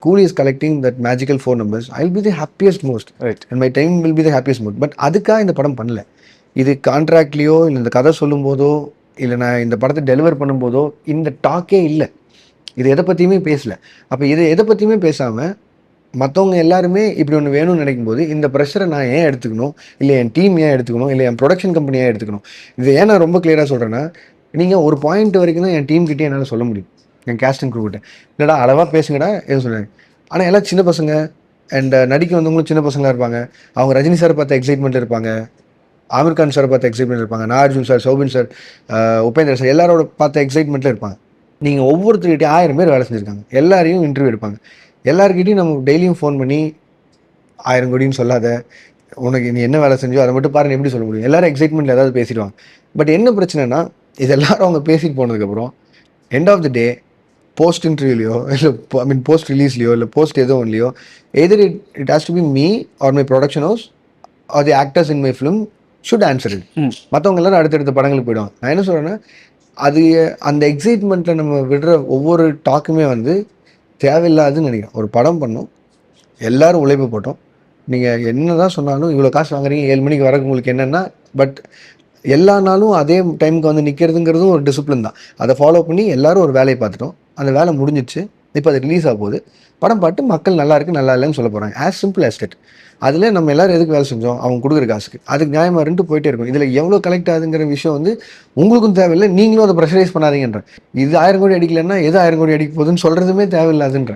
Cool is collecting that magical 4 numbers. I'll be the happiest most. Right. And my time will be the happiest most. But அதுக்காக இந்த படம் பண்ணல. இது கான்ட்ராக்ட்லேயோ இல்லை இந்த கதை சொல்லும் போதோ இல்லை நான் இந்த படத்தை டெலிவர் பண்ணும்போதோ இந்த டாக்கே இல்லை. இது எதை பற்றியுமே பேசல. அப்போ இது எதை பற்றியுமே பேசாமல் மற்றவங்க எல்லாருமே இப்படி ஒன்று வேணும்னு நினைக்கும் போது இந்த ப்ரெஷரை நான் ஏன் எடுத்துக்கணும், இல்லை என் டீம் ஏன் எடுத்துக்கணும், இல்லை என் ப்ரொடக்ஷன் கம்பெனி ஏன் எடுத்துக்கணும். இது ஏன் நான் ரொம்ப கிளியராக சொல்கிறேன்னா, நீங்கள் ஒரு பாயிண்ட் வரைக்கும் தான் என் டீம் கிட்டே என்னால் சொல்ல முடியும், என் கேஸ்டிங் குரூ கிட்ட. இல்லைடா அளவாக பேசுங்கடா எதுவும் சொன்னாங்க. ஆனால் எல்லாம் சின்ன பசங்க அண்ட் நடிக்க வந்தவங்களும் சின்ன பசங்களாக இருப்பாங்க. அவங்க ரஜினி சாரை பார்த்த எக்ஸைட்மெண்ட்டில் இருப்பாங்க, ஆமிர் கான் சாரை பார்த்த எக்ஸைட்மெண்ட் இருப்பாங்க, Nagarjun sir, Soubin sir, Upendra sir எல்லாரோட பார்த்த எக்ஸைட்மெண்ட்டில் இருப்பாங்க. நீங்கள் ஒவ்வொருத்தருக்கிட்டையும் 1000 பேர் வேலை செஞ்சுருக்காங்க, எல்லாரையும் இன்டர்வியூ எடுப்பாங்க. எல்லாருக்கிட்டையும் நம்ம டெய்லியும் ஃபோன் பண்ணி 1000 கோடின்னு சொல்லாத, உனக்கு நீ என்ன வேலை செஞ்சோ அதை மட்டும் பாருன்னு எப்படி சொல்ல முடியும். எல்லாரும் எக்ஸைட்மெண்ட்டில் ஏதாவது பேசிடுவாங்க. பட் என்ன பிரச்சனைனா, இது எல்லாரும் அவங்க பேசிட்டு போனதுக்கப்புறம் end of the day post இன்டர்வியூலையோ இல்லை போஸ்ட் ரிலீஸ்லையோ இல்லை போஸ்ட் எதோ ஒன்லையோ either it has to be me or my production house or the actors in my film should answer it. மற்றவங்க எல்லாரும் அடுத்தடுத்த படங்களுக்கு போயிடுவாங்க. நான் என்ன சொல்கிறேன்னா, அது அந்த எக்ஸைட்மெண்ட்டில் நம்ம விடுற ஒவ்வொரு டாக்குமே வந்து தேவையில்லாதுன்னு நினைக்கிறேன். ஒரு படம் பண்ணோம், எல்லோரும் உழைப்பு போட்டோம். நீங்கள் என்ன தான் சொன்னாலும் இவ்வளோ காசு வாங்குறீங்க, 7 மணிக்கு வரக்கு உங்களுக்கு என்னென்னா, பட் எல்லா நாளும் அதே டைமுக்கு வந்து நிற்கிறதுங்கிறதும் ஒரு டிசிப்ளின் தான். அதை ஃபாலோ பண்ணி எல்லோரும் ஒரு வேலையை பார்த்துட்டோம், அந்த வேலை முடிஞ்சிச்சு. இப்போ அது ரிலீஸ் ஆக போகுது. படம் பார்த்து மக்கள் நல்லா இருக்குது நல்லா இல்லைன்னு சொல்ல போகிறாங்க. As simple as that. அதில் நம்ம எல்லோரும் எதுக்கு வேலை செஞ்சோம், அவங்க கொடுக்குற காசுக்கு. அதுக்கு நியாயமாக இருந்துட்டு போயிட்டே இருக்கும். இதில் எவ்வளோ கலெக்ட் ஆகுதுங்கிற விஷயம் வந்து உங்களுக்கும் தேவையில்லை, நீங்களும் அதை ப்ரெஷரைஸ் பண்ணாதீங்கன்ற. இது 1000 கோடி அடிக்கலைன்னா எது 1000 கோடி அடிக்க போகுதுன்னு சொல்கிறதுமே தேவையில்லாதுன்ற.